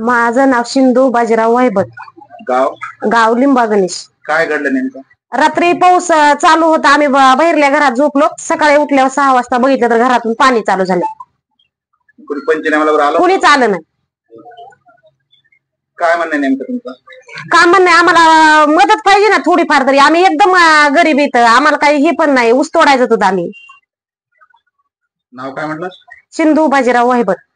माझं नाव सिंधू बाजीराव वायबट. गाव गाव लिंबागणेश. काय घडलं नेमकं? रात्री पाऊस चालू होता. आम्ही बाहेरल्या घरात झोपलो. सकाळी उठल्यावर 6 वाजता बघितलं तर घरातून पाणी चालू झालं. कोणी पंचनाम्याला आलं? कोणीच आलं नाही. काय म्हणणं नेमकं तुमचं? का म्हणणं, आम्हाला मदत पाहिजे ना थोडीफार तरी. आम्ही एकदम गरीब येत, आम्हाला काही हे पण नाही. ऊस तोडायचं होतं आम्ही. नाव काय म्हटलं? सिंधू बाजीराव वायबट.